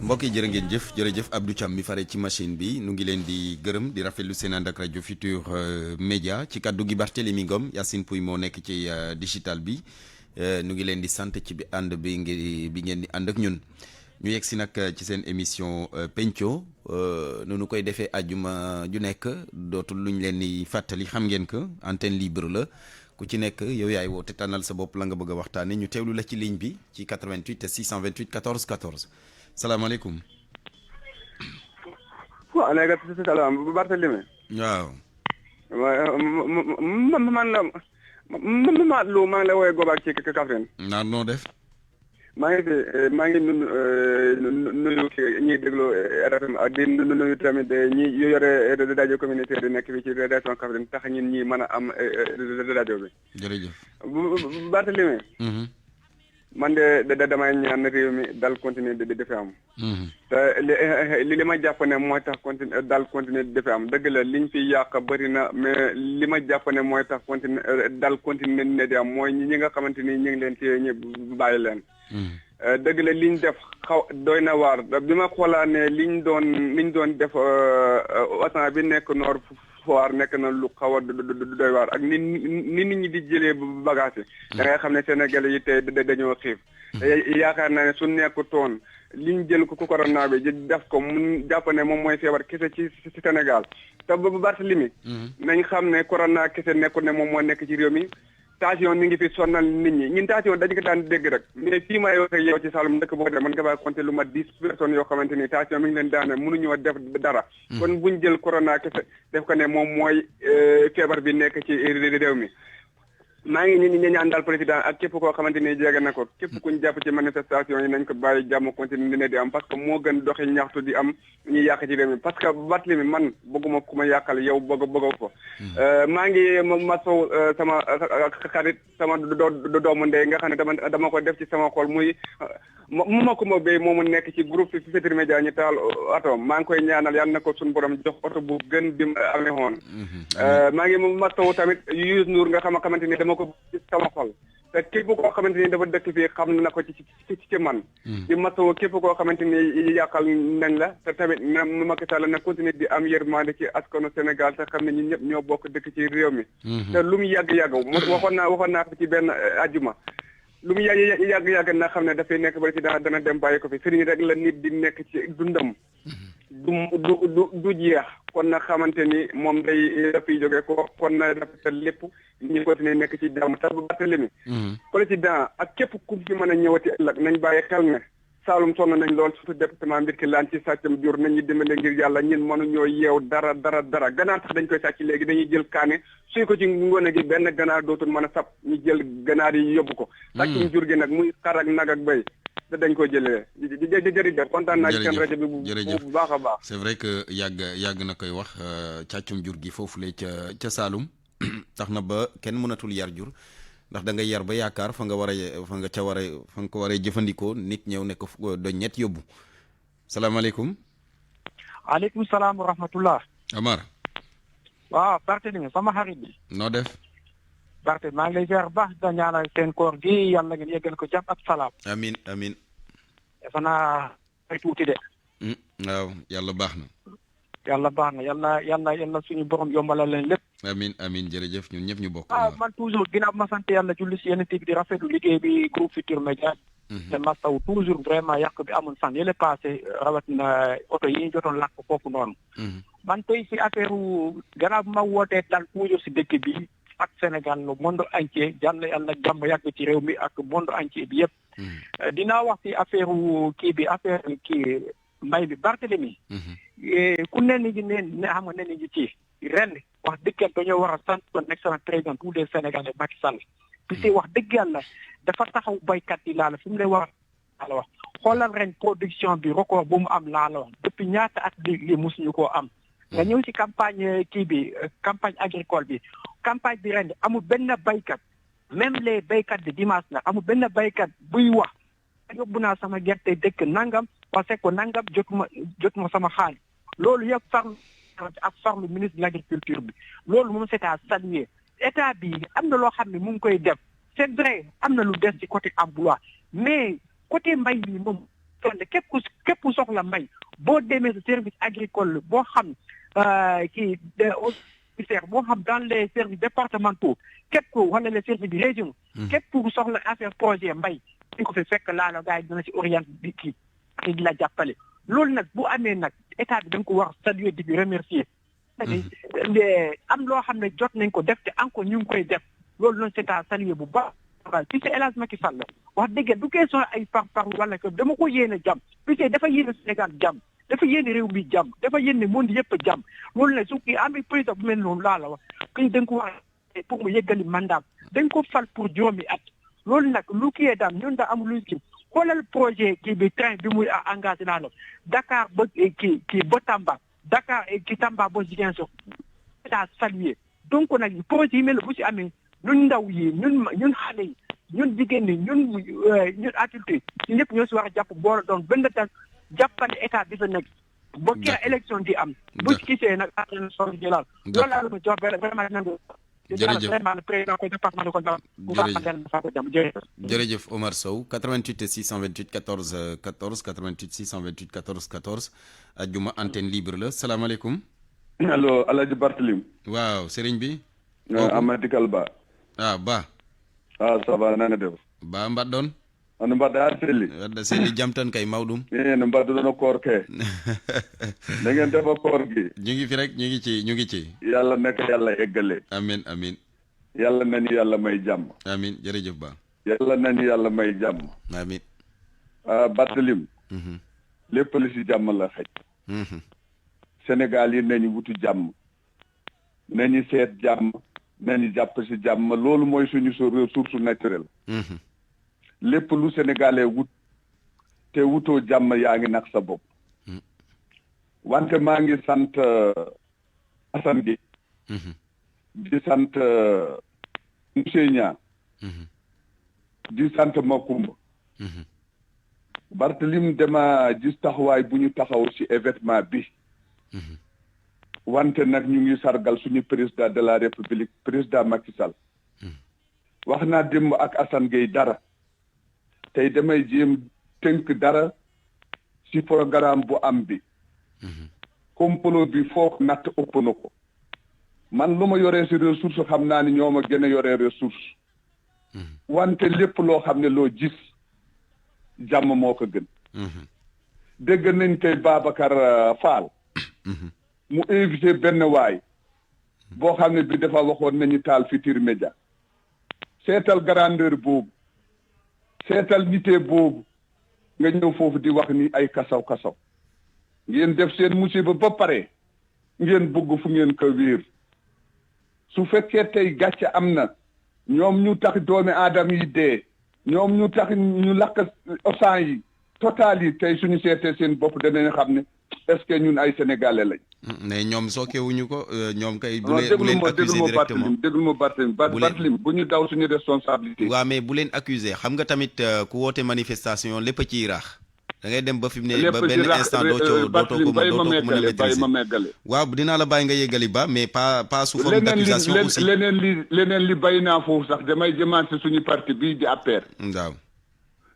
mbokk yi jërë ngeen jëf jërëjëf Abdou Thiam mi fare ci machine bi nu ngi leen di gërëm di rafetlu seen ànd ak rajo Futur Média ci kaddu gi Barthélémy Ngom Yacine Pouy moo nekk ci digital bi nu ngi leen di sant ci bi ànd bi ngeen di ànd ak ñun ñu yegg si nag ci seen émission penco nu koy defee àjjuma ju nekk dootul luñ leen di fàttali xam ngeen que antenne libre la ku ci nekk yow yaay woote tànnal sa bopp la nga bëgg a waxtaane ñu teewlu la ci ligne bi ci 88 628 14 14 salaamaaleykum. waaleykum salaam Barthélémy. waaw. man la Lo maa ngi lay woowee Gobaak ci Kaffrine. naan noo def. maa ngi nuyu ñiy déglu RFM ak di nuyu tamit ñi yore rajo communautaire di nekk fii ci région Kaffrine tax ñun ñi mën a am rajo bi. jërëjëf. Barthélémy. man de damay ñaan réew mi dal continuer di fi am. te li ma jàpp ne mooy tax continuer di fi am dëgg la liñ fi yàq bëri na mais li ma jàpp ne mooy tax continuer ne di am mooy ñi nga xamante ni ñu ngi leen téye ñu bàyyi leen. dëgg la liñ def doy na waar bi ma xoolaa ne liñ doon def otan bi nekk Nord Foire nekk na lu xaw a doy waar ak ni nit ñi di jëlee bagage yi da ngay xam ne Sénégalais yi tey dañoo xiif yaakaar naa ne su nekkutoon liñ jël ko corona bi def ko mun jàpp ne moom mooy feebar kese ci Sénégal te ba Barthélémy nañ xam ne corona kese nekkul ne moom moo nekk ci réew mi tension mi ngi fi sonal nit ñi ñun tension dañu ko daan dégg rek mais fii may wax ak yow ci Saloum dëkk boo dem mën nga faa compter lu mat 10 personnes yoo xamante ni tension mi ngi leen daane mënuñoo def dara kon buñ jël corona kese def ko ne moom mooy feebar bi nekk ci réew mi maa ngi ñu ñaan daal président ak képp koo xamante ni jege na ko képp kuñ jàpp ci manifestation yi nañ ko bàyyi jàmm continuer dina di am parce que moo gën doxi ñaxtu di am ñuy yàq ci réew mi parce que Barthélémy man bëgguma ku ma yàqal yow bëgg ko maa ngi masow sama xarit sama doomu ndey nga xam ne dama ko def ci sama xol muy ma ko ma béy moomu nekk ci groupe Futurs Médias ñu taal oto maa ngi koy ñaanal yàlla na ko suñu borom jox oto bu gën bi amee woon maa ngi masow tamit Youssou Ndour nga xamante ni dama ko ci sama xol te képp koo xamante ni dafa dëkk fii xam na ko ci man di masawo képp koo xamante ni yàqal nañ la te tamit na Macky Sall na continuer di am yërmande ci askanu Sénégal te xam ne ñun ñëpp ñoo bokk dëkk ci réew mi te lu mu yàgg-yàgg waxoon naa ko ci benn ajjuma lu mu yàgg na xam ne dafay nekk président dana dem bàyyi ko fi sëriñ rek la nit di nekk ci dundam du jeex kon na xamante ni moom day dafiy jóge ko kon na rafetal lépp ñu continuer nekk ci jàmm te Barthélémy président ak képp ku fi mën a ñëwati ëllëg nañ bàyyi xel ne Saloum sonn nañ lool surtout département Birkelane ci sàccam jur nañ ñu dimbale ngir yàlla ñun mënuñoo yeew dara ganaar tax dañ koy sàcc léegi dañuy jël kaane suy ko ci ngoone gi benn ganaar dootul mën a sab ñu jël ganaar yi yóbbu ko sàccam jur gi nag muy xar ak nag ak béy te dañ ko jëlee jërëjëf kontaan naa ci seen rajo bi bu baax a baax c'est vrai que yàgg na koy wax càccum jur gi foofu le ca Saloum tax na ba kenn mënatul yar jur ndax da ngay yar ba yaakaar fa nga ko war a jëfandikoo nit ñëw ne ko doñ ñett yóbbu salaamaaleykum. aleykum salaam wa rahmatullah. Amar. waaw Barthélémy sama xarit bi. noo def. Barthélémy maa ngi lay ziar baax da ñaanal seen koor gi yàlla ngeen yeggal ko jàmm ak salaam. amiin. defe naa ay tuuti de. waaw yàlla baax na. yàlla suñu borom yombalal leen lépp. amiin jërëjëf ñun ñëpp ñu bokk. man toujours ginnaaw ma sant yàlla julli si yenn bi di rafetlu liggéey bi groupe Futurs Médias. te mastaw toujours vraiment yàq bi amul fan yële passé rawatina oto yi ñu jotoon làkk foofu noonu. man tey si affaire gannaaw bi ma wootee dal toujours si dëkk bi ak Sénégal le monde entier yàlla jàmm yàgg ci réew mi ak monde entier bi yëpp. dinaa wax si affaire mbay bi Barthélémy. ku ne ni ne xam nga ne ni ci ren wax dëgg yàlla dañoo war a sant son excellent président tous les Sénégalais Macky Sall. parce que wax dëgg yàlla dafa taxaw baykat yi laa la fi mu lay wax laa la wax xoolal ren production bi record bu mu am laa la wax depuis ñaata at li musuñu koo am. nga ñëw ci campagne campagne agricole bi campagne bi ren amul benn baykat même les baykat de dimanche nag amul benn baykat buy wax yóbbu naa sama gerte dëkk nangam parce que nangam jotuma sama xaalis loolu yëpp farlu ministre de l'agriculture bi loolu moom c'est à saluer état bi am na loo xam ne mu ngi koy def c'est vrai am na lu des ci côté emploi mais côté mbay bi moom ne képp ku soxla mbay boo demee sa service agricole boo xam kii ministère boo xam dans les services départementaux képp ku wala les services de région képp ku soxla affaire projet mbay dañ ko fi fekk laalo gars yi dina si orienté di kii di la jàppale loolu nag bu amee nag état bi da nga ko war saluer di remercier am loo xam ne jot nañ ko def te encore ñu ngi koy def loolu noonu c'est à saluer bu baax puis c'est El Hadj Macky Sall wax dëgg du question ay par wala que dama ko yéene jàmm puis dafa yéene Sénégal jàmm dafa yéene réew mi jàmm dafa yéene monde yëpp jàmm loolu nag su kii amee président bu mel noonu laa la wax kii da nga ko wax pour mu yëggali mandat dañ ko fal pour juróomi at loolu nag lu kii daam ñun daa amul lu ci xoolal projet kii bi train bi muy engagé naa la Dakar ba kii ba Tamba Dakar ki Tamba ba Ziguinchor daa saluer donc nag projet yi mel bu si amee ñun ndaw yi ñun xale yi ñun jigéen ñi ñun adulte yi ñëpp ñoo si war a jàpp boora doon benn tan jàppale état bi fa nekk ba kii élection di am bu si gisee nag affaire soo jëlaal loolu laa la ma jox vraiment nangu jërëjëf vraiment le président ko département de Kolda jërëjëf Omar Sow 88 628 14 14 88 628 14 14 ajjuma antenne libre la salaamaaleykum. allo El Hadj Barthélim. waaw sëriñ bi. Amady Kal Ba. Ba. Ça va na nga def. Ba mbaɗɗon. Ano mbaɗɗa har selli. wadda selli jam tan kay mawɗum. no mbaɗɗuɗon koor ke. na ngeen defa koor gi. ñu ngi fi rek ñu ngi ci. yàlla nekk yàlla eggale. amiin. yàlla nañu yàlla may jàmm. amiin jërëjëf Ba. yàlla nañu yàlla may jàmm. amiin. Barthélim. lépp li si jàmm la xëj. Sénégal yi nañu wutu jàmm. nañu seet jàmm. nañu jàpp si jàmm loolu mooy suñu ressource naturelle. lépp lu sénégalais wut te wutoo jàmm yaa ngi nax sa bopp. wante maa ngi sant Assane Gueye. di sant monsieur Niang. di sant Makumba. Barthélim dama gis taxawaay bu ñu taxaw ci événement bi. wante nag ñu ngi sargal suñu président de la république président Macky Sall. wax naa démb ak Assane Gueye dara. tey damay jéem tënk dara ci programme bu am bi. complot bi foog natt ëpp na ko. man lu ma yoree ci ressource xam naa ni ñoo ma gën a yoree ressource. wante lépp loo xam ne loo gis jàmm moo ko gën. dégg nañ tey Babacar Fall. mu invité benn waay. boo xam ne bi dafa waxoon nañu taal Futurs Médias. seetal grandeur boobu. seetal nité boobu. nga ñëw foofu di wax ni ay kasaw. ngeen def seen musiba ba pare. ngeen bëgg fu ngeen ko wéer. su fekkee tey gàcce am na. ñoom ñu tax doomi aadama yi dee. ñoom ñu tax ñu lakk océan yi. total yi tey suñu seetee seen bopp danañ xam ne est-ce que ñun ay sénégalais lañ. mais ñoom sookewuñu ko ñoom kay. bu leen accusé directement déglu ma Barthélim bu ñu daw suñu responsabilité. waaw mais bu leen accusé xam nga tamit ku woote manifestation lépp a ciy raax. da ngay dem ba fi mu ne ba benn instant dootoo ko mën a maîtriser. waaw dinaa la bàyyi nga yeggali ba mais pas sous forme d'accusation aussi. leneen li bàyyi naa foofu sax damay jëmaat si suñu parti bii di APR. waaw.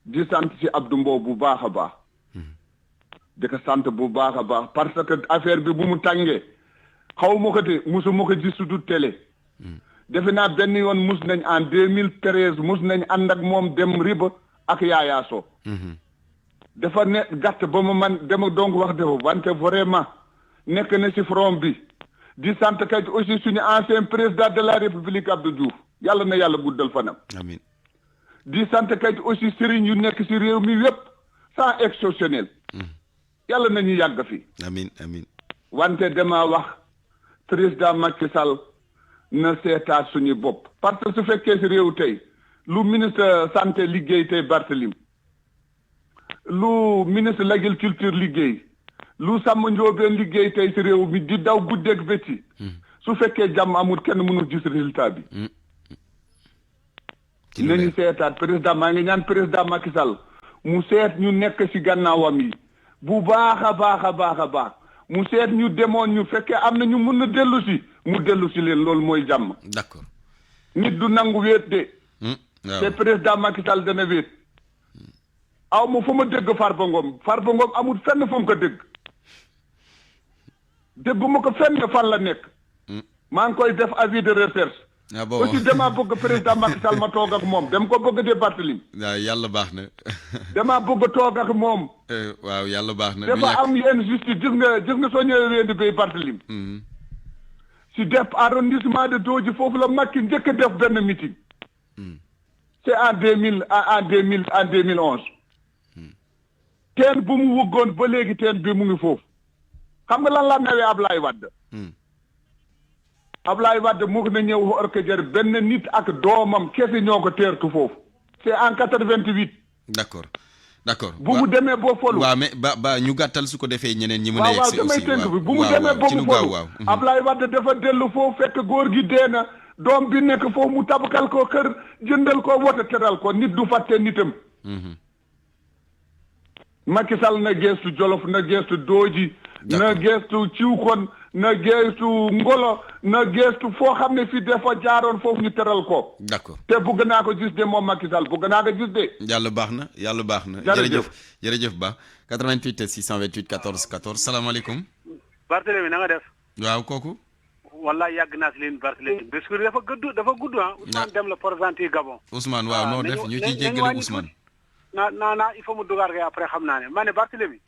di sant si Abdou Mbow bu baax a baax. di ko sant bu baax a baax parce que affaire bi bu mu tàngee xaw ma ko te musu ma ko gis su du télé. defe naa benn yoon mus nañ en 2013 mus nañ ànd ak moom dem riba ak yaayaaso. dafa ne gàtt ba ma man dama donc wax defa wante vraiment nekk na si front bi. di sant kay aussi suñu ancien président de la république Abdou Diouf yàlla na yàlla guddal fanam. amiin. di sant kay aussi sëriñ yu nekk si réew mi yépp sans exceptionnel. yàlla nañu yàgg fi. amiin. wante dama wax président Macky Sall na seetaat suñu bopp. parce que su fekkee si réew tey lu ministre santé liggéey tey Barthélim lu ministre l'agriculture liggéey lu sàmm njóobeen liggéey tey si réew mi di daw guddeeg bëccëg. su fekkee jàmm amul kenn mënul gis résultat bi. nañu seetaat président maa ngi ñaan président Macky Sall mu seet ñu nekk si gannaawam yi. bu baax a baax mu seet ñu demoon ñu fekkee am na ñu mun a dellu si mu dellu si leen loolu mooy jàmm. d'accord. nit du nangu wéet de. waaw te président Macky Sall dana wéet. aw ma fu ma dégg Farba Ngom amul fenn fu mu ko dégg dégguma ko fenn fan la nekk maa ngi koy def avis de recherche aussi damaa bëgg président Macky Sall ma toog ak moom dem ko bëgg de Barthélémy waaw yàlla baax na damaa bëgg toog ak moom waaw yàlla baax na dafa am yenn justice gis nga soo ñëwee ween di bay Barthélémy si def arrondissement de Dodji foofu la Macky njëkk a def benn meeting c'est en 2011 teen bu mu wëggoon ba léegi teen bi mu ngi foofu xam nga lan la nawee Ablaye Wade mu na ñëw orkajar benn nit ak doomam kese ñoo ko teertu foofu c'est en 88 d'accord bu mu demee boo folu waaw mais ba ñu gàttal su ko defee ñeneen ñi mën a yegg si aussi bu mu demee boo mu folu Ablaye Wade dafa dellu foofu fekk góor gi dee na doom bi nekk foofu mu tabakal ko kër jëndal ko wote teral ko nit du fàtte nitam Macky Sall na geestu Jolof na geestu Dooji na geestu Ciwkon na geestu Ngolo na geestu foo xam ne fi dafa jaaroon foofu ñu teral ko d'accord te bëgg naa ko gis de moom Macky Sall bëgg naa ko gis de yàlla baax na jërëjëf Ba 88 628 14 14 salaamaaleykum Barthélémy na nga def waaw kooku wallaay yàgg naa si leen Barthélémy parce que dafa gudd Ousmane Dem la présenté Gabon Ousmane waaw noo def ñu ciy jéggale Ousmane naa il faut mu dugaat ko après xam naa ne ma ne Barthélémy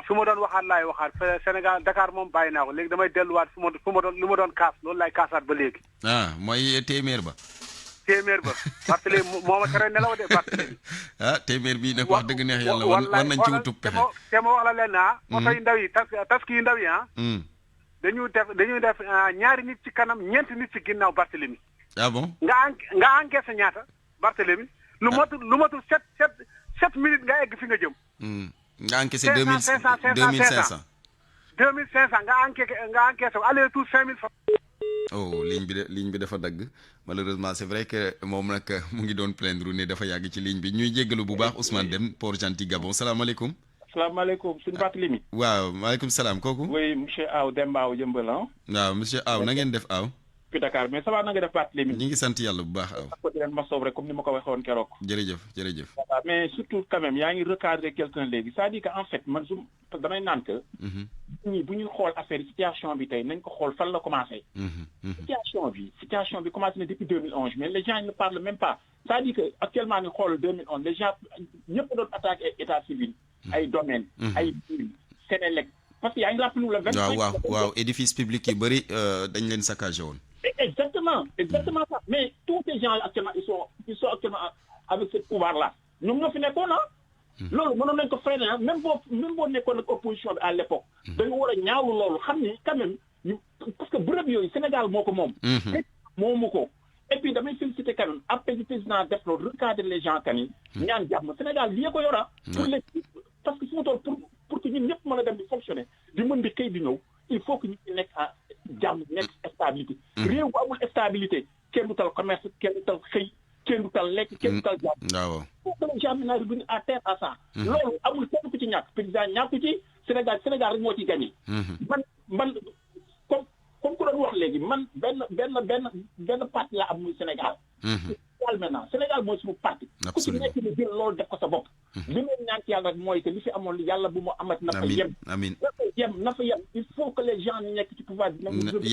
fi ma doon waxaat laay waxaat Sénégal Dakar moom bàyyi naa ko léegi damay delluwaat lu ma doon kaas loolu laay kaasaat ba léegi mooy téeméer ba Barthélémy moo ma tere nelaw de Barthélémy téeméer bi nag wax dëgg neex yàlla war nañ ci wutub pexe te ma wax la leen oto yu ndaw yi taski yu ndaw yi dañuy def ñaari nit ci kanam ñeenti nit ci ginnaaw Barthélémy bon nga encaissé ñaata Barthélémy lu matul 7 minutes nga egg fi nga jëm nga encaissé 2500 nga encaissé aller tout 5000 francs ligne bi dafa dagg malheureusement c'est vrai que moom nag mu ngi doon plaindre ne dafa yàgg ci ligne bi ñuy jéggalu bu baax Ousmane Dem Port-Gentil Gabon salaamaaleykum suñu Barthélémy waaw maaleykum salaam kooku oui monsieur Aw Demba Aw Jëmbal waaw monsieur Aw na ngeen def Aw puis Dakar mais ça va na nga def Barthélémy ñi ngi sant yàlla bu baax Aw ko di leen masow rek comme ni ma ko waxee woon keroog jërëjëf mais surtout quand même yaa ngi recadrer quelqu'un léegi c'est-à-dire que en fait man damay naan que ñi bu ñuy xool affaire situation bi tey nañ ko xool fan la commencé situation bi commencé na depuis 2011 mais les gens ne parlent même pas c'est-à-dire que actuellement ni xool 2011 les gens ñëpp doon attaqué état civil ay domaine ay Sénélec parce que yaa ngi rappelé le 25 waaw édifice public yi bëri dañ leen saccagé woon exactement ça mais tous ces gens là actuellement ils sont actuellement avec ce pouvoir là ñoom ñoo fi nekkoon loolu mënoon nañ ko freiner même boo nekkoon ak opposition bi à l'époque dañu war a ñaawlu loolu xam ni quand même parce que bërëb yooyu Sénégal moo ko moom moomu ko et puis damay féliciter quand même après le président def loolu recadrer les gens kan yi ñaan jàmm Sénégal lii ko yora pour les parce que fu mu toll pour que ñun ñëpp mën a dem di fonctionner di mën di xëy di ñëw il faut que ñu nekk à jàmm nekk stabilité réew bu amul stabilité kenn du tal commerce kenn du tal xëy kenn du tal lekk kenn du tal jàmm waaw faut que les gens maintenant revenir à terre à ça loolu amul kenn ku ci ñàkk président ñàkku ci Sénégal rek moo ci gagné man comme ku doon wax léegi man benn parti laa am muy Sénégal maintenant Sénégal mooy suñu parti ku ci nekk ni jël loolu def ko sa bopp li may ñaan ci yàlla rek mooy que li fi amoon yàlla bu mu amat na fa yem il faut que les gens nekk ci pouvoir bi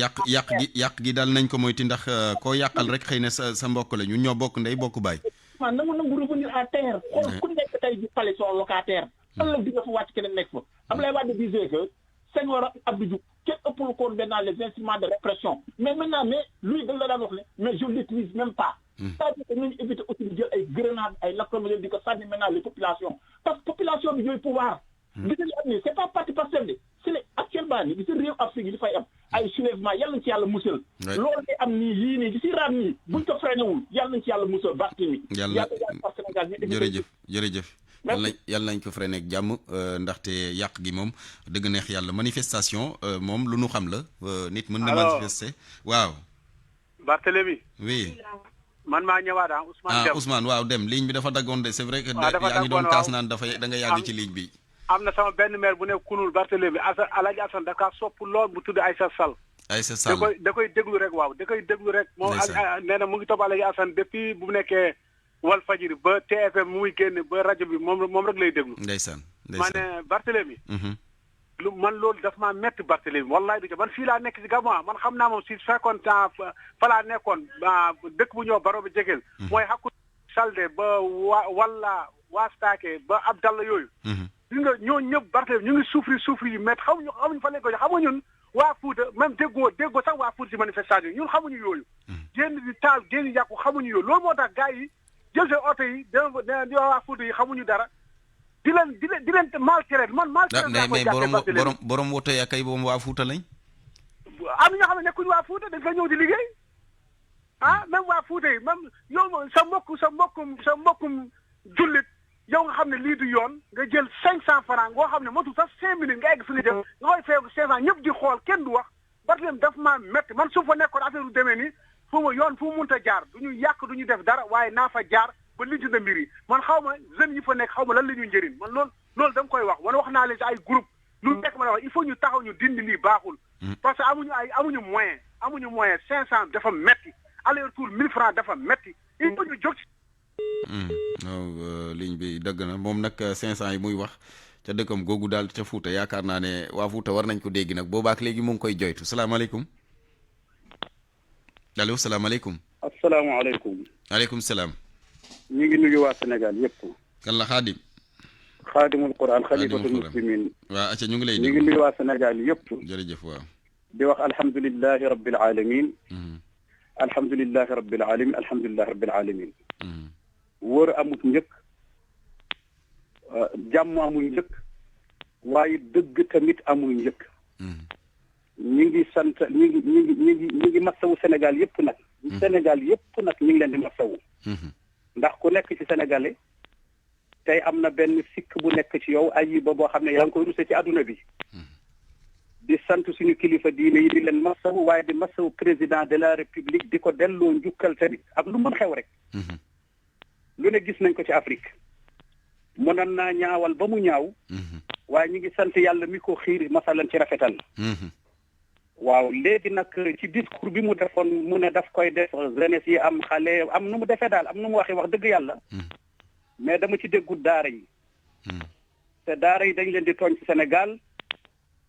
yàq gi daal nañ ko moytu ndax koo yàqal rek xëy na sa mbokk la ñun ñoo bokk ndey bokk baay nangu revenir à terre xool ku nekk tey di pale son locataire ëllëg di nga fa wàcc keneen nekk fa Abdoulaye Wade disait que Senghor ak Abdou Diouf kenn ëppul koon maintenant les instruments de répression mais maintenant lui dañ la daan wax ne mais je l'utilise même pas c'est-à-dire que nañu éviter aussi di jël ay grenades ay lacrymogènes di ko sànni maintenant les populations parce que population bi ñooy pouvoir gis nga am ni c'est pas parti Pastef de c'est actuellement ni gis nga réew Afrique yi di fay am ay soulèvement yàlla nañ ci yàlla musal loolu day am nii yii nii di si raam nii buñ ko freinéwul yàlla nañ ci yàlla musal barki mi yàlla par Sénégal jërëjëf yàlla nañ ko freiné ak jàmm ndaxte yàq gi moom dëgg neex yàlla manifestation moom lu nu xam la nit mën na manifester waaw Barthélémy oui man maa ñëwaat Ousmane Dem Ousmane waaw Dem ligne bi dafa daggoon de c'est vrai que yaa ngi doon kaas naan da nga yàgg ci ligne bi am na sama benn maire bu ne kunul Barthélémy Alaaji Assane dafa sopp lool bu tudd Aïssa Sall da koy déglu rek waaw da koy déglu rek moom nee na mu ngi topp Alaaji Assane depuis bu nekkee wal fajiri ba TFM muy génne ba rajo bi moom rek lay déglu. ndeysaan ma ne Barthélemy. lu man loolu daf maa métti Barthélemy wallaay du ca man fii laa nekk si Gabon man xam naa moom si fekkoon temps fa laa nekkoon dëkk bu ñëw Baro bi jegeel. mooy xakku Salde ba wala Wastaake ba Abdalla yooyu. gis nga ñooñu ñëpp Barthélemy ñu ngi souffrir yu métti xamuñu fa lañ ko jox xam nga ñun waa Fuuta même déggoo sax waa Fuuta si manifestation yi ñun xamuñu yooyu. génn di taal génn yàqu xamuñu yooyu loolu moo tax gars yi jël seen oto yi di waa Fuuta yi xamuñu dara. di leen maltraité man maltraité laa koy jàppee mais borom woto ya kay boom waa Fuuta lañ. am na ñoo xam ne nekkuñu waa Fuuta dañ fa ñëw di liggéey même waa Fuuta yi même yow sa mbokkum jullit yow nga xam ne lii du yoon nga jël 500 francs ngoo xam ne motul sax 5 minutes nga egg fi nga jëm nga koy feeku 500 ñëpp di xool kenn du wax Barthélemy daf maa métti man su fa nekkoon affaire du demee nii fu ma yoon fu mu mënta jaar du ñu yàq du ñu def dara waaye naa fa jaar ba lijjanti na mbir yi man xaw ma jeunes yi fa nekk xaw ma lan la ñuy njëriñ man loolu da nga koy wax man wax naa leen si ay groupe lu nekk ma ne wax il faut ñu taxaw ñu dindi lii baaxul parce que amuñu moyen 500 dafa metti aller-retour 1000 francs dafa metti il faut ñu jóg si ligne bi dëgg na moom nag 500 yi muy wax ca dëkkam googu daal ca Fuuta yaakaar naa ne waa Fuuta war nañ ko dégg nag boobaak léegi mu ngi koy joytu salaamaaleykum allo salaamaaleykum. asalaamaaleykum. aleykum salaam. ñu ngi nuyu waa Sénégal yëpp. kan la Xaadim. Xaadimul Quran xalifatul muslimin. waaw acca ñu ngi lay ñu ngi nuyu waa Sénégal yëpp. jërëjëf waaw. di wax alhamdulilahi rabbil alamin. alhamdulilahi rabbil alamin alhamdulilahi rabbil alamin. wóor amut njëkk. jàmm amul njëkk. waaye dëgg tamit amul njëkk. ñi ngi sant ñi ngi masawu Sénégal yëpp nag. Sénégal yëpp nag ñu ngi leen di masawu. ndax ku nekk ci sénégalais tey am na benn sikk bu nekk ci yow ayiba boo xam ne yaa ngi koy ruse ci àdduna bi. di sant suñu kilifa diine yi di leen masawu waaye di masawu président de la république di ko delloo njukkal tamit ak lu mën xew rek. lu ne gis nañ ko ci Afrique. mënoon naa ñaawal ba mu ñaaw. waaye ñu ngi sant yàlla mi ko xiir masalan ci rafetal. waaw léegi nag ci discours bi mu defoon mu ne daf koy def jeunesse yi am xale am nu mu defee daal am nu mu waxee wax dëgg yàlla. mais dama ci déggu daara yi. te daara yi dañ leen di tooñ ci Sénégal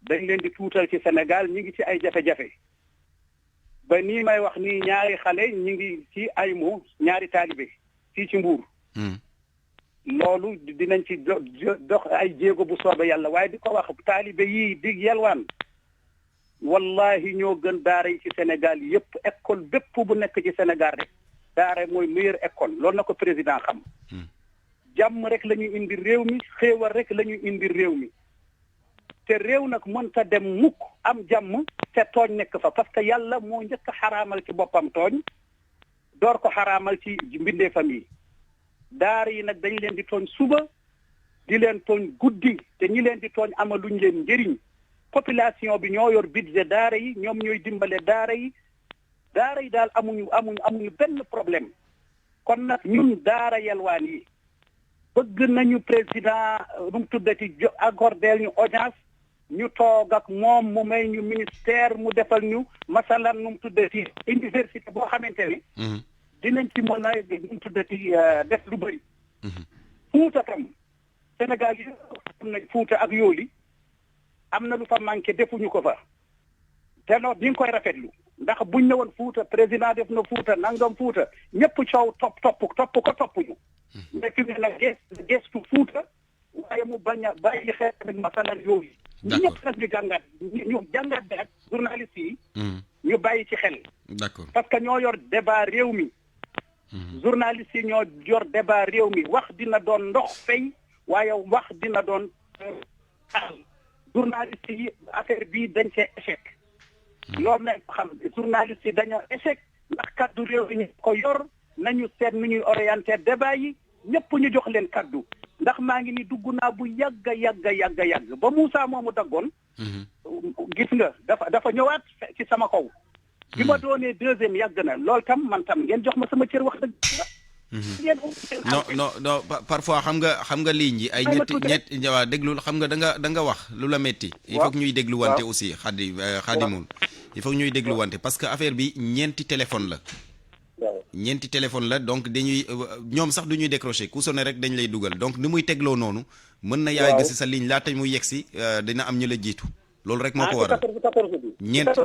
dañ leen di tuutal ci Sénégal ñi ngi ci ay jafe-jafe. ba nii may wax nii ñaari xale ñi ngi ci ay mo ñaari taalibe fii ci Mbuur. loolu dinañ ci dox ay jéego bu soobee yàlla waaye di ko wax taalibe yii di yelwaan. wallahi ñoo gën daara yi ci Sénégal yëpp école bépp bu nekk ci Sénégal rek daara mooy meilleure école loolu na ko président xam. jàmm rek la ñuy indi réew mi xéewal rek la ñuy indi réew mi te réew nag mënta dem mukk am jàmm te tooñ nekk fa parce que yàlla moo njëkk a xaraamal ci boppam tooñ door ko xaraamal ci mbindeefam yi. daara yi nag dañ leen di tooñ suba di leen tooñ guddi te ñi leen di tooñ amaluñ leen njëriñ. population bi ñoo yor budget daara yi ñoom ñooy dimbale daara yi daal amuñu benn problème kon nag ñun daara yelwaan yi bëgg nañu président nu mu tuddati accordeel ñu audience ñu toog ak moom mu may ñu ministère mu defal ñu masalan nu mu tuddati université boo xamante ni dinañ ci mën a nu mu tuddati def lu bëri Fuuta tam Sénégal yi am na Fuuta ak yooli am na lu fa manqué defuñu ko fa te noonu ñu ngi koy rafetlu ndax buñ ne woon Fuuta président def na Fuuta nangam Fuuta ñëpp coow topp ñu. mais fi mu ne nag gestu Fuuta waaye mu bañ a bàyyi xel tamit masalan yooyu. ñëpp nag ñu jàngat bi ak journaliste yi. ñu bàyyi ci xel. d'accord parce que ñoo yor débat réew mi. journaliste yi ñoo yor débat réew mi wax dina doon ndox fay waaye wax dina doon journaliste yi affaire bii dañ cee échec. loolu nañ ko xam journaliste yi dañoo échec ndax kaddu réew mi ñu ko yor nañu seet nu ñuy orienté débat yi ñëpp ñu jox leen kaddu ndax maa ngi ni dugg naa bu yàgg ba Moussa moomu daggoon. gis nga dafa ñëwaat ci sama kaw. bi ma doonee deuxième yàgg na loolu tam man tam ngeen jox ma sama cër wax dëgg. non parfois xam nga ligne yi ay ñett waa déglul xam nga da nga wax lu la metti il faut que ñuy déglu wante aussi xaadimul il faut que ñuy déglu wante parce que affaire bi ñeenti téléphone la ñeenti téléphone la donc dañuy ñoom sax du ñuy décrocher ku sonné rek dañ lay dugal donc ni muy tegloo noonu mën na yaa gësi sa ligne laata muy yegsi dina am ñu la jiitu loolu rek moo ko waral ñeent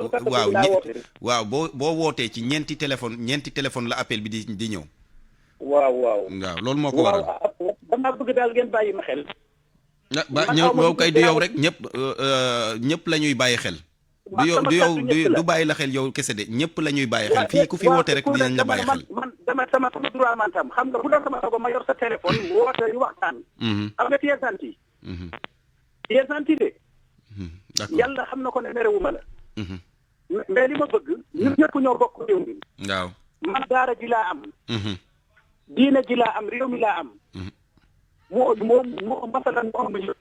waaw boo wootee ci ñeenti téléphone la appel bi di ñëw waaw loolu moo ko waral dama bëgg daal ngeen bàyyi ma xel ñëw kay du yow rek ñëpp la ñuy bàyyi xel du bàyyi la xel yow kese de ñëpp la ñuy bàyyi xel fii ku fi woote rek dinañ la bàyyi xel man dama sama droit man tam xam nga bu doon sama sago ma yor sa téléphone woote ñu waxtaan am nga tiyesanti de yàlla xam na ko ne merewuma la mais li ma bëgg ñun ñëpp ñoo bokk réew mi waaw man daara ji laa am diine ji laa am réew mi laa am moo masalan mu am yëpp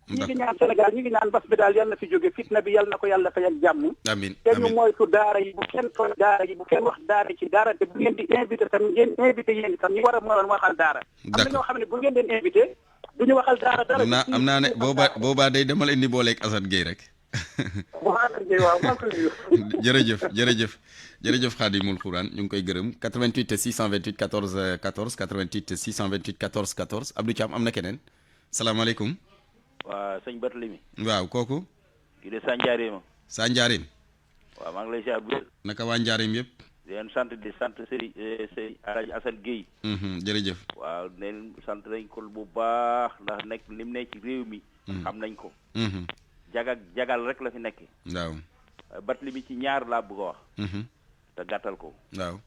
ñi ngi ñaan Sénégal ñi ngi ñaan bas bi daal yal na fi jóge fitna bi yal na ko yàlla fay ak jàmm amiin te ñu moytu daara yi bu kenn tooñ daara yi bu kenn wax daara ci daara te bu ngeen di invité tam ngeen invité yéen itam ñu war a mënoon waxal daara am na ñoo xam ne bu ngeen leen invité du ñu waxal daara am naa ne boobaa day demal indi booleeg Assane Gueye rek jërëjëf Khadimoul Khourane ñu ngi koy gërëm 88 628 14 14 88 628 14 14 Abdou Thiam am na keneen salaamaaleykum waa sëñ Barthélémy waaw kooku kii de Sandiarema Sandiarem waaw maa ngi lay siyaar bu wér naka waa Ndiarem yëpp di leen sant Serigne Alaaji Assane Gueye jërëjëf waaw neen sant nañ ko bu baax ndax nekk lim ne ci réew mi xam nañ ko jagal rek la fi nekk waaw Barthélémy ci ñaar laa bëgg a wax te gàttal ko waaw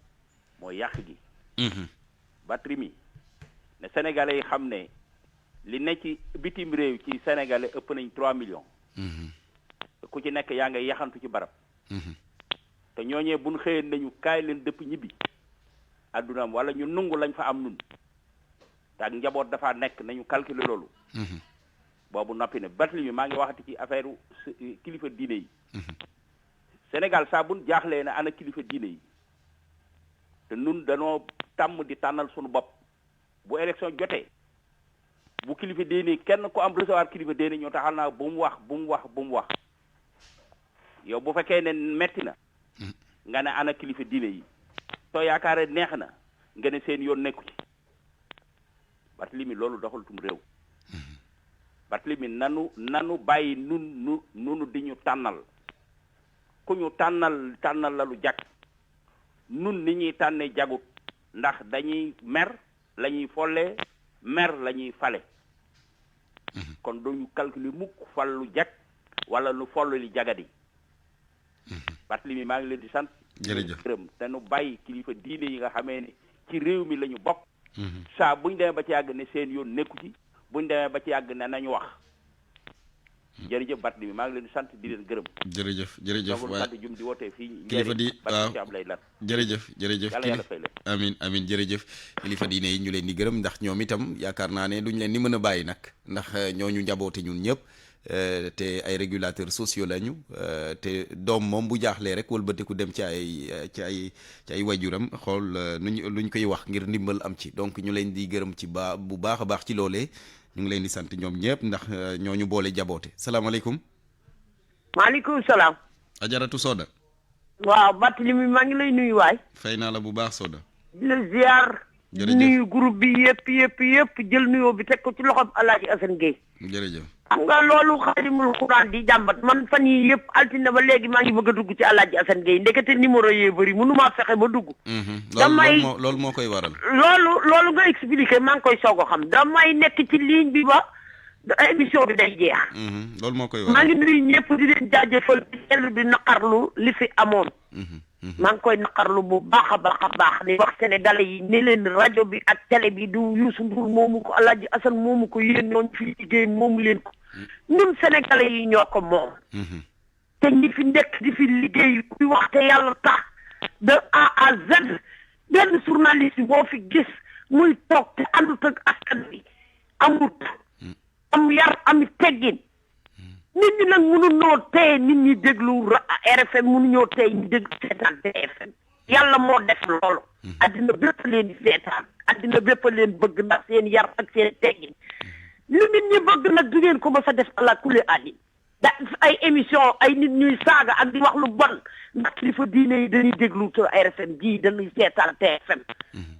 mooy yàq gi Barthélémy ne sénégalais yi xam ne li ne ci bitim réew ci sénégalais ëpp nañ 3 millions ku ci nekk yaa ngay yaxantu ci barab te ñooñee buñ xëyee nañu kaay leen dëpp ñibbi addunaam wala ñu nungu lañ fa am nun te ak njaboot dafa nekk nañu calculer loolu boobu noppi ne Barthélémy maa ngi waxati ci affaire kilifa diine yi Sénégal saa buñ jaaxlee ne ana kilifa diine yi te nun danoo tàmm di tànnal suñu bopp bu élection jotee bu kilifa diine kenn ko am recevoir kilifa diine ñoo taxal naa bu mu wax yow bu fekkee ne metti na nga ne ana kilifa diine yi soo yaakaaree neex na nga ne seen yoon nekku ci Barthélémy loolu doxal tum réew Barthélémy nanu bàyyi nunu di ñu tànnal ku ñu tànnal la lu jag nun ni ñuy tànnee jagut ndax dañuy mer la ñuy follee mer la ñuy fale kon duñu calculer mukk fal lu jag wala lu foll li jagadi Barthélémy maa ngi leen di sant jërëjëf gërëm te nu bàyyi kilifa diine yi nga xamee ne ci réew mi la ñu bokk saa buñ demee ba ci yàgg ne seen yoon nekku ci buñ demee ba ci yàgg ne nañu wax jërëjëf Barthélémy maa ngi leen di sant di leen gërëm jërëjëf waaye sant jum di wootee fii kilifa di waaw am lay lan jërëjëf yàlla fay leen amiin jërëjëf kilifa diine yi ñu leen di gërëm ndax ñoom itam yaakaar naa ne duñ leen ni mën a bàyyi nag ndax ñooñu njaboote ñun ñëpp te ay régulateurs sociaux lañu te doom moom bu jaaxlee rek wëlbatiku dem ci ay wajuram xool luñ koy wax ngir ndimbal am ci donc ñu leen di gërëm ci bu baax a baax ci loolee ñu ngi leen di sant ñoom ñëpp ndax ñooñu boole jaboote salaamaaleykum. maaleykum salaam. Ajaratu Soda. waaw Barthélémy maa ngi lay nuyu waay. fay naa la bu baax Soda. di la ziar. jërëjëf nuyu groupe bi yëpp jël nuyoo bi teg ko ci loxoom Alaaji Assane Gueye. jërëjëf. xam nga loolu Khadimoul Khourane di jàmbat man fan yii yëpp altine ba léegi maa ngi bëgg a dugg ci Alaaji Assane Gueye ndekete numéro yee bëri mënumaa fexe ba dugg. loolu moo koy waral. loolu nga expliqué maa ngi koy soog a xam damay nekk ci ligne bi ba émission bi day jeex. loolu moo koy waral maa ngi nuyu ñëpp di leen jaajëfal di dellu di naqarlu li fi amoon. maa ngi koy naqarlu bu baax a baax di wax sénégalais yi ne leen rajo bi ak télé bi du Youssou Ndour moomu ko Alaaji Assane moomu ko yéen ñooñu fi liggéey moomu leen ko ñun sénégalais yi ñoo ko moom te ñi fi nekk di fi liggéey di wax te yàlla tax de A à Z benn journaliste boo fi gis muy toog te àndut ak askan bi amut am yar ami teggin nit ñi nag mënuñoo teye nit ñi déglu RFM mënuñoo teye ñu déglu seetaan TFM yàlla moo def loolu addina bépp leen di seetaan addina bépp leen bëgg ndax seen yar ak seen teggin lu nit ñi bëgg nag du ngeen ko ba sa def ala kulli ali ay émission ay nit ñuy saaga ak di wax lu bon ndax kilifa diine yi dañuy déglu te RFM ji dañuy seetaan TFM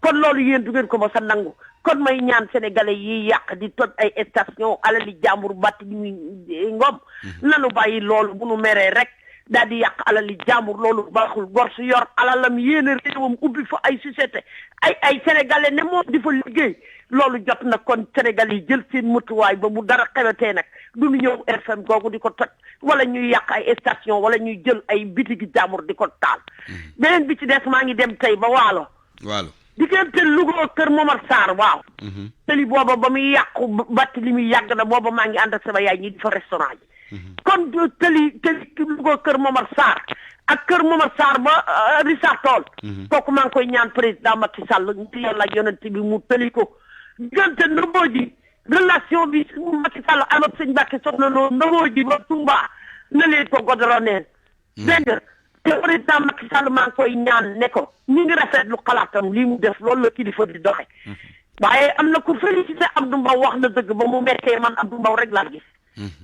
kon loolu yéen du ngeen ko mos a nangu kon may ñaan sénégalais yi yàq di toj ay station alali jàmbur bàtt li muy ngom nanu bàyyi loolu bu nu meree rek daal di yàq alali jàmbur loolu baaxul gor su yor alalam yéene réewam ubbi fa ay société ay sénégalais ne moom di fa liggéey loolu jot na kon sénégalais yi jël seen mutuwaay ba mu dara xewetee nag du ñu ñëw RFM googu di ko toj wala ñuy yàq ay station wala ñuy jël ay bitigi jàmbur di ko taal beneen bi ci des maa ngi dem tey ba waalo diggante Louga kër Momar Sarr waaw tëli booba ba muy yàqu batt li muy yàgg na booba maa ngi ànd ak sama yaay ñi di fa restaurant ji kon tëli Louga kër Momar Sarr ak kër Momar Sarr ba Richard Toll kooku maa ngi koy ñaan président Macky Sall ngir yàlla ak yonent bi mu tëli ko diggante ndëmboo ji relation bi Macky Sall am ak sëñ Mbacke soxna noonu ndëmboo ji ba Touba na leen ko godoroneen dégg nga te président Macky Sall maa ngi koy ñaan ne ko ñu ngi rafetlu xalaatam lii mu def loolu la kilifa di doxe waaye am na ku félicité Abdou Mbow wax na dëgg ba mu mettee man Abdou Mbow rek laa gis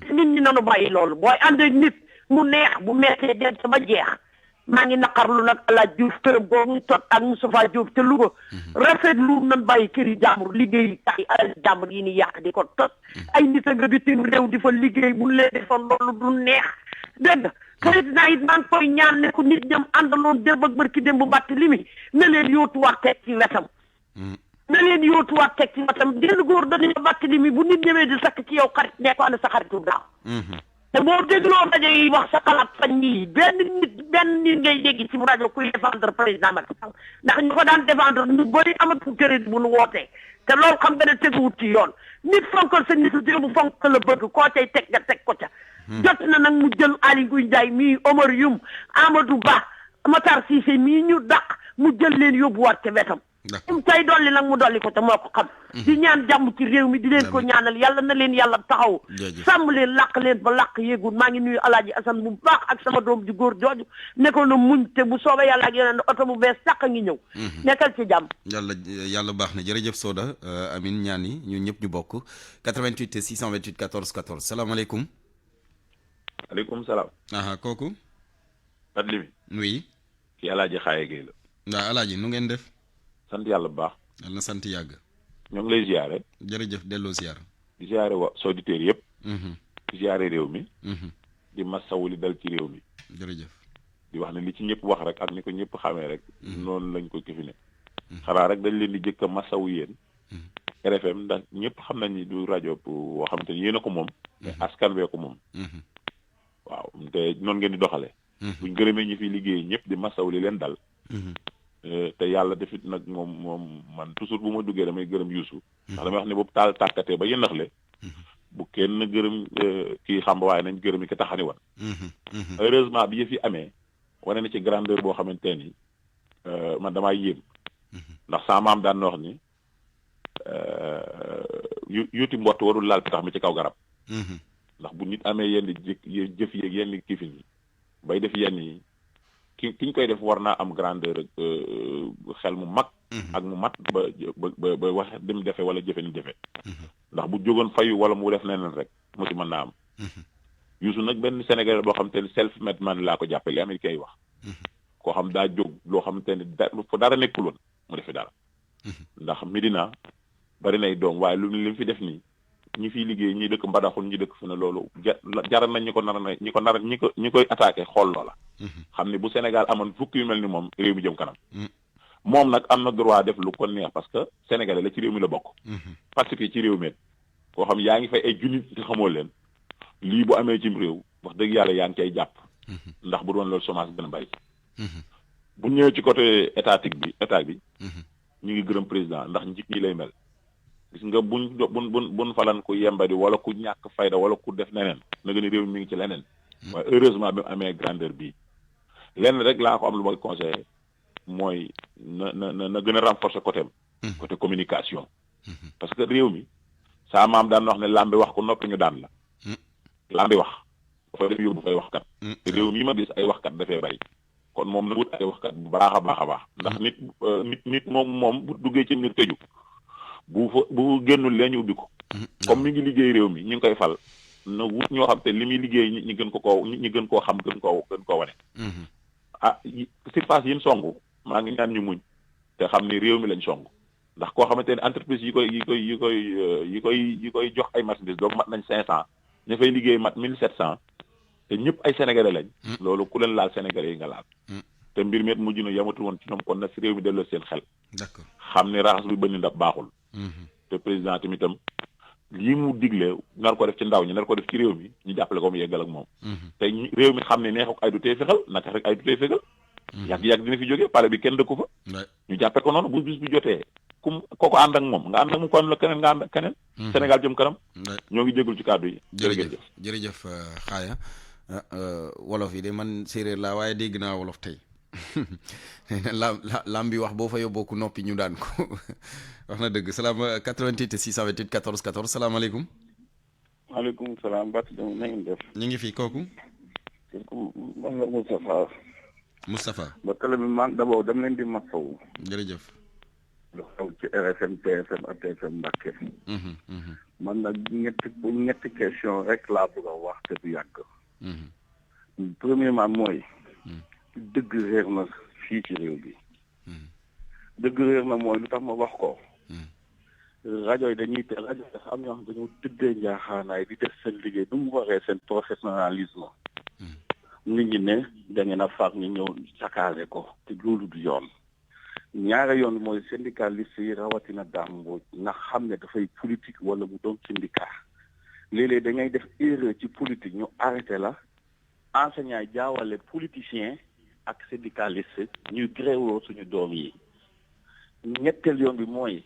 te nit ñi nanu bàyyi loolu booy ànd ak nit mu neex bu mettee dem sa ba jeex maa ngi naqarlu nag Alaaji Diouf këram boobu tot ak Moustapha Diop te Louga rafetlu nan bàyyi kër yi jàmbur liggéey ay alal jàmbur yi ni yàq di ko tot ay nit a nga bitim réew di fa liggéey bu leen defoon loolu du neex dégg nga président it maa ngi koy ñaan ne ko nit ñam àndaloon démb ak barki démb bu bàtt li mi na leen yóotuwaat teg ci wetam na leen yóotuwaat teg ci wetam dénn góor dañu bàtt li mi bu nit ñëwee di sakk ci yow xarit ne ko ana sa xaritu daaw te boo dégloo rajo yi wax sa xalaat fan yii benn nit ngay dégg ci rajo kuy défendre président Macky Sall ndax ñu ko daan défendre ñu bëri amatu crédit bu nu wootee te loolu xam nga ne teguwut ci yoon nit fonkal sa nitu démb fonkal la bëgg koo cay teg nga teg ko ca jot na nag mu jël Aly Ngouille Ndiaye mii Omar Youm Amadou Ba Matar Cissé mii ñu dàq mu jël leen yóbbuwaat ca wetam mu tay dolli nag mu dolli ko te moo ko xam di ñaan jàmm ci réew mi di leen ko ñaanal yàlla na leen yàlla taxaw sàmm leen làq leen ba làq yéegul maa ngi nuyu Alaaji Asan bu baax ak sama doom ji góor jooju nekkoon na muñ te bu soobee yàlla ak yeneen oto bu bees sàq ngi ñëw nekkal ci jàmm yàlla baax na jërëjëf Soda amin ñaan yi ñun ñëpp ñu bokk 88 628 14 14 salaamaaleykum aleykum salaam kooku Fadli mi oui kii Alaaji Xaaye Gueye la waaw Alaaji nu ngeen def sant yàlla bu baax yàlla na sant yàgg ñoo ngi lay ziare jërëjëf delloo ziar di ziare wa auditeurs yëpp di ziare réew mi di masawu li dal ci réew mi jërëjëf di wax ne li ci ñëpp wax rek ak ni ko ñëpp xamee rek noonu lañ ko kifine xanaa rek dañ leen di jëkk a masawu yéen RFM ndax ñëpp xam nañ ni du rajo boo xam te ni yéen a ko moom mais askan wee ko moom waaw te noonu ngeen di doxalee buñ gërëmee ñi fi liggéey ñëpp di masawu li leen dal te yàlla defit nag moom man toujours bu ma duggee damay gërëm Youssou ndax damay wax ne boobu taal tàkkatee ba yëndaxle bu kenn gërëm kii xam waaye nañ gërëm yi ko taxani wan heureusement bi yëf yi amee wane na ci grandeur boo xamante ni man damaa yéem ndax sa maam daan na wax ni yuuti mbott warul laal tax mi ci kaw garab ndax bu nit amee yenn jëf yeeg yenn kifin yi bay def yenn yi ki ñu koy def war naa am grandeur xel mu mag ak mu mat ba wax dem defe wala jëfe ni defe ndax bu jógoon fayu wala mu def neneen rek mu ci mën naa am Youssou nag benn Sénégalais boo xam te ne self made man laa ko jàppe li américain yi wax koo xam daa jóg loo xam te ne fu dara nekkuloon mu defe dara ndax Medina bari nay doom waaye lu li mu fi def nii ñi fiy liggéey ñi dëkk mbadaxul ñi dëkk fu ne loolu jaral nañ ñi koy attaqué xool loola xam ne bu Sénégal amoon fukki yu mel ni moom réew mi jëm kanam moom nag am na droit def lu ko neex parce que sénégalais la ci réew mi la bokk parce que ci réew mi koo xam yaa ngi fay ay junni te xamoo leen lii bu amee cim réew wax dëgg yàlla yaa ngi cay jàpp ndax bu doon loolu chômage gën a bari bu ñëwee ci côté état bi ñu ngi gërëm président ndax njit ñi lay mel gis nga buñ falan ku yembadi wala ku ñàkk fayda wala ku def neneen na gën a réew mi ngi ci leneen waaye heureusement bi mu amee grandeur bii lenn rek laa ko am lu mooy conseillé mooy na gën a renforcer côté communication parce que réew mi saa maam daan wax ne lambi wax ko noppi ñu daan la lambi wax dafay def yóbbu fay waxkat te réew mi ma gis ay waxkat dafay bari kon moom na wut ay waxkat bu baax a baax ndax nit moom bu duggee ci nit tëju bu génnul lee ñu ubbi ko comme mi ngi liggéey réew mi ñu ngi koy fal na wut ñoo xam te li muy liggéey ñi gën koo xam gën koo wane. surface yi ñu songu maa ngi ñaan ñu muñ te xam ni réew mi lañ songu ndax koo xamante ne entreprise yi koy jox ay marchandises donc mat nañ 500 ña fay liggéey mat 1700 te ñëpp ay sénégalais lañ. loolu ku leen laal sénégalais yi nga laal. te mbir mi mujj na yamatul woon ci ñoom kon na si réew mi delloo seen xel. d'accord xam ne raxas bi bënn ndab baaxul. te président tamitam lii mu digle nar ko def ci ndaw ñi nar ko def ci réew mi ñu jàppale ko mu yeggal ak moom. te réew mi xam ne neex ak ay du tee fexal naka rek ay du tee fegal. yàgg dina fi jógee pare bi kenn dëkku fa. ñu jàppee ko noonu bu bis bi jotee kooku ànd ak moom nga ànd ak mu ko am la keneen nga ànd ak keneen. Sénégal jëm kanam. ñoo ngi jégalu ci kàddu yi. jërëjëf xaaya wolof yi de man séeréer laa waaye dégg naa wolof tey lam bi wax boo fa yóbboo ku noppi ñu daan ko wax na dëgg salaam 88 628 14 14 salaamaaleykum. maaleykum salaam Bart na ngeen def. ñu ngi fi kooku. man la Moustapha. Moustapha. ba télé bi man d'abord dama leen di masawu. jërëjëf. lu xew ci RFM TFM ak TFM Mbacké. man nag ñetti question rek laa bëgg a wax te du yàgg. premièrement mooy. dëgg réer na fii ci réew bi. dëgg réer na mooy lu tax ma wax ko. rajo yi dañuy rajo dafa am ñoo xam dañoo tëddee njaaxaanaay di def seen liggéey nu mu waree seen professionnalisme. nit ñi ne da ngeen a far ñu ñëw sakaale ko te loolu du yoon. ñaare yoon mooy syndicaliste yi rawatina Dame Mbodj nga xam ne dafay politique wala mu doon syndicat. léeg-léeg da ngay def erreur ci politique ñu arrêté la enseignant yi jaawale politicien ak syndicaliste ñuy gréewloo suñu doom yi. ñetteel yoon bi mooy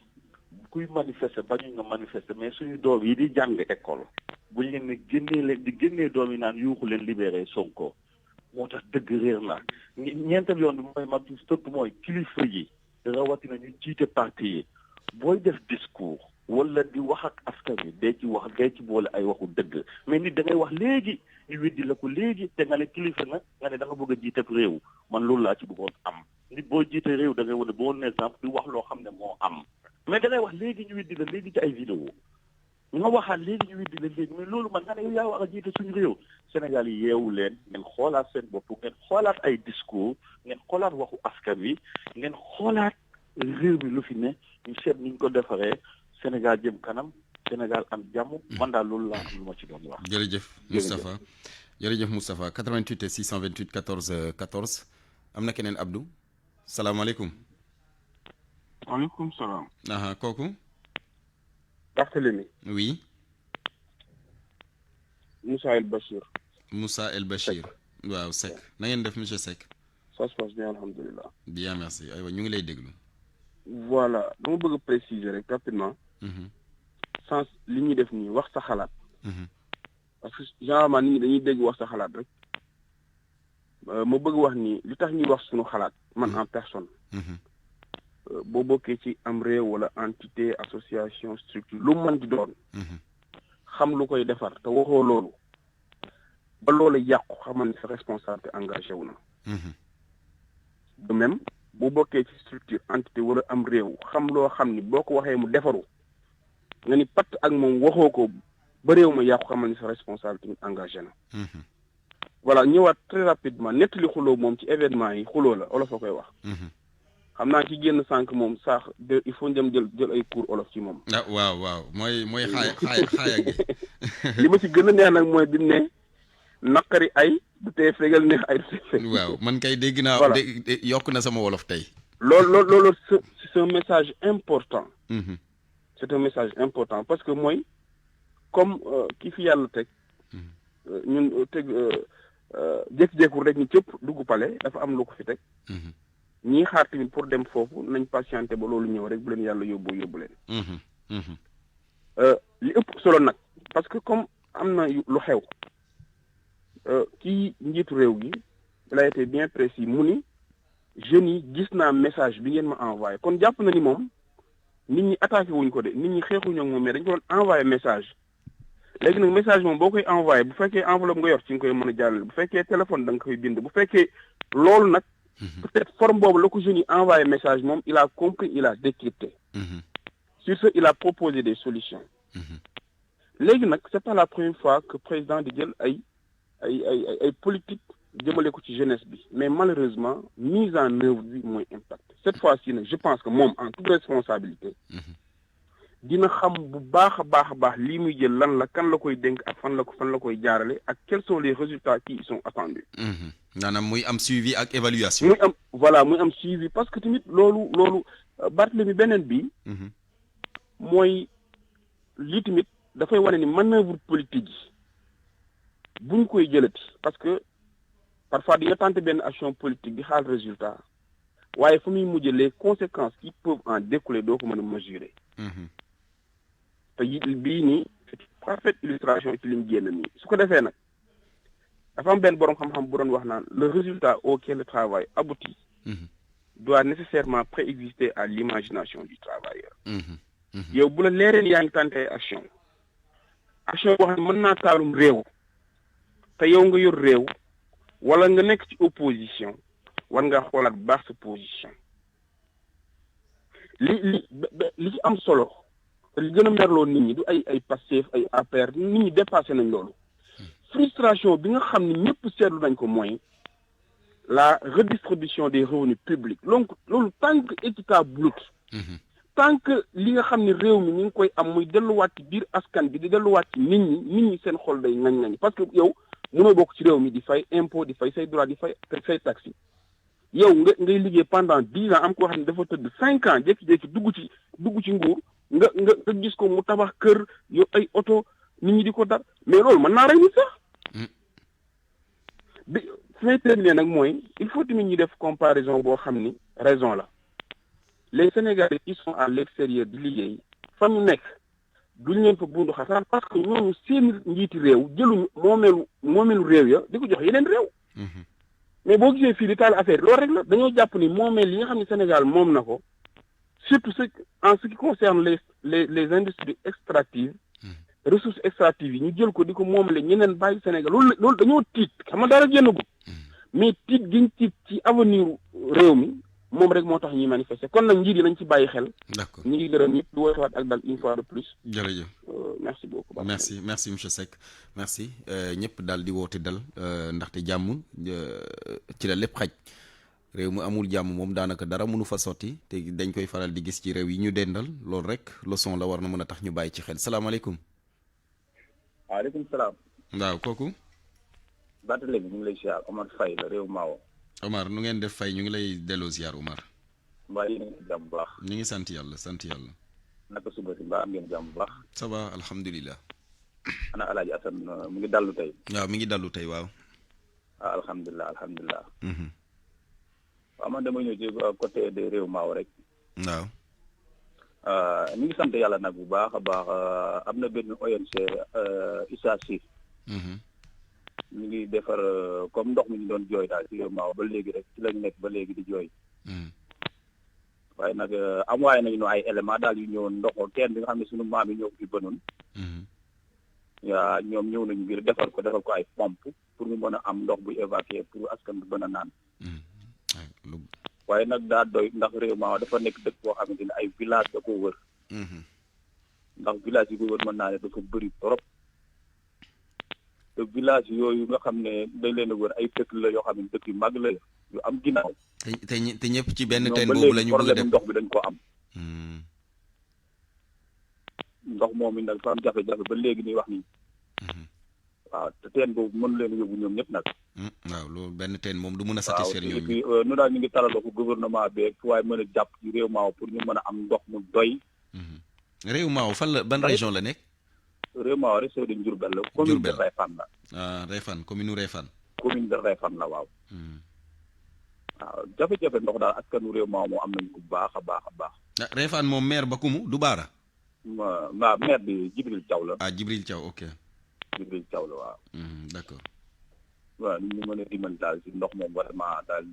kuy manifester bañu nga manifester mais suñu doom yi di jàng école buñ leen ne génnee doom yi naan yuuxu leen libéré Sonko moo tax dëgg réer na. ñeenteel yoon bi mooy mag tëpp mooy kilifa yi rawatina ñu jiite parti yi booy def discours wala di wax ak askan wi dee ci boole ay waxu dëgg mais nit da ngay wax léegi ñu weddi la ko léegi te nga ne kilifa na nga ne da nga bëgg a jiite réew man loolu laa ci bëggoon am nit boo jiite réew da ngay wane bon exemple di wax loo xam ne moo am mais da ngay wax léegi ñu weddi la léegi ci ay vidéo nga waxaat léegi ñu weddi la léegi mais loolu man nga ne yow yaa war a jiite suñu réew Sénégal yi yeewu leen ngeen xoolaat seen bopp ngeen xoolaat ay discours ngeen xoolaat waxu askan wi ngeen xoolaat réew mi lu fi ne ñu seet ni ñu ko defaree Sénégal jëm kanam Sénégal am jàmm man daal loolu laa am lu ma ci doon wax. jërëjëf Moustapha 88 628 14 14 am na keneen Abdou salaamaaleykum. waaleykum salaam. kooku. Barthélémy. oui. Moussa El Bachir. Moussa El Bachir. waaw Seck na ngeen def monsieur Seck. ça se passe bien alhamdulilah. bien merci aywa ñu ngi lay déglu. voilà dama bëgg a préciser rek rapidement. sens li ñuy def nii wax sa xalaat. parce que généralement nit ñi dañuy dégg wax sa xalaat rek. ma bëgg wax ni li tax ñuy wax suñu xalaat man en personne. boo bokkee ci am réew wala entité association structure lu mën di doon. xam lu koy defar te waxoo loolu. ba loolu yàqu xamal ni sa responsabilité engagé wu na. de même boo bokkee ci structure entité wala am réew xam loo xam ni boo ko waxee mu defaru nga ni patt ak moom waxoo ko ba réew ma yàqu xamal ni sa responsabilité engagé na. voilà ñëwaat très rapidement nettali xuloo moom ci événement yi xuloo la olof a koy wax. xam naa ci génn sànq moom sax il faut dem jël ay cours olof ci moom. waaw mooy xaaya gi. li ma ci gën a neex nag mooy bi mu ne naqari ay du tee fegal neex ay du tee fegal. waaw man kay dégg naa. yokk na sama wolof tey. loolu c'est un message important. c'est un message important parce que mooy comme ki fi yàlla teg. ñun teg jékki-jékku rek ñu cëpp dugg pale dafa am lu ko fi teg. ñii xaar tamit pour dem foofu nañ patienté ba loolu ñëw rek bu leen yàlla yóbbu leen. li ëpp solo nag parce que comme am na lu xew kii njiitu réew gi il a été bien précis mu ni jeunes yi gis naa message bi ngeen ma envoyé kon jàpp na ni moom nit ñi attaqué wuñ ko de nit ñi xeexuñu ak moom mais dañ ko doon envoyé message. léegi nag message moom boo koy envoyé bu fekkee enveloppe nga yor ci nga koy mën a jàllale bu fekkee téléphone da nga koy bind bu fekkee loolu nag. peut-être forme boobu la ko jeunes yi envoyé message moom il a compris il a décrypté. Sur ce il a proposé des solutions. léegi nag c'est pas la première fois que président di jël ay politique jëmale ko ci jeunesse bi mais malheureusement mise en œuvre bi mooy impact cette fois-ci nag je pense que moom en toute responsabilité dina xam bu baax a baax lii muy jël lan la kan la koy dénk ak fan la koy jaarale ak quels sont les résultats qui y sont attendus. maanaam muy am suivi ak évaluation. muy am suivi parce que tamit loolu Barthélemy beneen bi. mooy lii tamit dafay wane ni manœuvre politique yi buñ koy jëlati parce que parfois di nga tenter benn action politique di xaar résultat waaye fu muy mujj les conséquences qui peuvent en découler doo ko mën a mesurer. te bii nii c'est une parfaite illustration ci li mu génn nii su ko defee nag dafa am benn borom xam-xam bu doon wax naan le résultat auquel le travail aboutit doit nécessairement préexister à l'imagination du travailleur. yow bu la leeree yaa ngi tenté action boo xam ne mën naa taalum réew te yow nga yor réew wala nga nekk ci opposition war nga xoolaat baax sa position li ci am solo te li gën a merloo nit ñi du ay Pastef ay APR nit ñi dépassé nañ loolu frustration bi nga xam ne ñëpp seetlu nañ ko mooy la redistribution des revenus publics loolu tant que équitable tant que li nga xam ne réew mi ñu ngi koy am muy delluwaat ci biir askan bi di delluwaat ci nit ñi seen xol day ngañ parce que yow mënoo bokk ci réew mi di fay impôt di fay say droit di fay say taxes yow ngay liggéey pendant 10 ans am koo xam ne dafa tëdd 5 ans jékki-jékki dugg ci nguur nga gis ko mu tabax kër yow ay oto nit ñi di ko dar mais loolu mën naa rey nit sax bi fi may terminer nag mooy il faut tamit ñu def comparaison boo xam ni raison la les Sénégalais qui sont à l'extérieur di liggéey fa ñu nekk duñ leen fa bundu xasaar parce que ñooñu seen njiiti réew jëluñu moomeelu réew ya di ko jox yeneen réew mais boo gisee fii di taal affaire loolu rek la dañoo jàpp ni moomeel yi nga xam ne Sénégal moom na ko surtout en ce qui concerne les industries extractives ressources extractives yi ñu jël ko di ko moomale ñeneen bàyyi Sénégal loolu dañoo tiit xam nga dara génnagul mais tiit giñ tiit ci avenir réew mi moom rek moo tax ñuy manifester kon nag njiit yi nañ ci bàyyi xel. d'accord ñu ngi gërëm ñëpp di wootewaat ak dal une fois de plus. jërëjëf merci beaucoup. merci monsieur Seck merci ñëpp daal di woote dal ndaxte jàmm ci la lépp xaj réew mu amul jàmm moom daanaka dara mënu fa sotti te dañ koy faral di gis ci réew yi ñu dendal loolu rek leçon la war na mën a tax ñu bàyyi ci xel salaamaaleykum. waaleykum salaam. waaw kooku. Barthélemy ñu ngi lay ziar Omar Faye la réew Maawo. Omar nu ngeen def fay ñu ngi lay delloo ziar Omar. mbaa yéen a ngi jàmm bu baax. ñu ngi sant yàlla. naka suba si mbaa am ngeen jàmm bu baax. ça va alhamdulilah. ana El Hadj Assane mu ngi dallu tey. waaw mi ngi dallu tey waaw. ah alhamdulilah. waaw man dama ñëw ci côté de réew Maaw rek. waaw. ñu ngi sant yàlla nag bu baax a baax am na benn ONG ISACI. ñu ngi defar comme ndox mi ñu doon jooy daal ci réew Maaw ba léegi rek ci lañ nekk ba léegi di jooy. waaye nag envoyé nañu ay éléments daal yu ñëwoon ndoxoo teen bi nga xam ne suñu maam yi ñoo ko fi bënoon. yaa ñoom ñëw nañu ngir defar ko ay pompe pour ñu mën a am ndox bu évacuer pour askan bi mën a naan. waaye nag daa doy ndax réew Maaw dafa nekk dëkk boo xamante ne ay village da ko wër. ndax village yi ko wër mën naa ne dafa bëri trop. te village yooyu nga xam ne dañ leen a wër ay dëkk la yoo xam ne dëkk yu mag la yu am ginnaaw. te ñëpp ci benn teen boobu la ñu bëgg a def ndox bi dañ ko am. ndox moom it nag fa am jafe-jafe ba léegi nii wax nii. waaw te teen boobu mën leen yóbbu ñoom ñëpp nag. waaw loolu benn teen moom du mën a satisfaire ñooñu. waaw nu daal ñu ngi talaloo ko gouvernement beeg waaye mën a jàpp ci réew Maaw pour ñu mën a am ndox mu doy. réew Maaw fan la ban région la nekk. réew Maaw région de Diourbel la. commune de Réfane la. ah Réfane commune Réfane. commune de Réfane la waaw. waaw jafe-jafe ndox daal askanu réew Maaw moo am nañu ko bu baax a baax a baax. ah Réfane moom maire ba kumu du Baara. waaw maire bi Djibril Thiaw la. ah Djibril Thiaw ok. Djibril Thiaw la waaw. d'accord. waaw ni ñu mën a dimbali daal ci ndox moom vraiment daal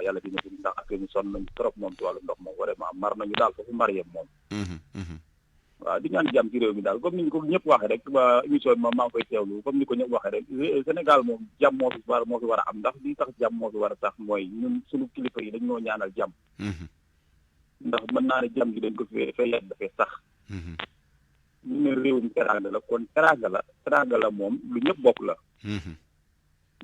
yàlla dina ko ndax ak ñu sonn nañu trop moom ci wàllu ndox moom vraiment mar nañu daal foofu mar yem moom. waaw di ñaan jàmm ci réew mi daal comme ni ñu ko ñëpp waxee rek ba émission bi maa ngi koy teewlu comme ni ko ñëpp waxee rek Sénégal moom jàmm moo fi war a am ndax li tax jàmm moo fi war a tax mooy ñun suñu kilifa yi dañ ñoo ñaanal jàmm. ndax mën naa ne jàmm gi dañ ko fee yàgg dafay sax. ñu ne réewum teraanga la kon teraanga la moom lu ñëpp bokk la.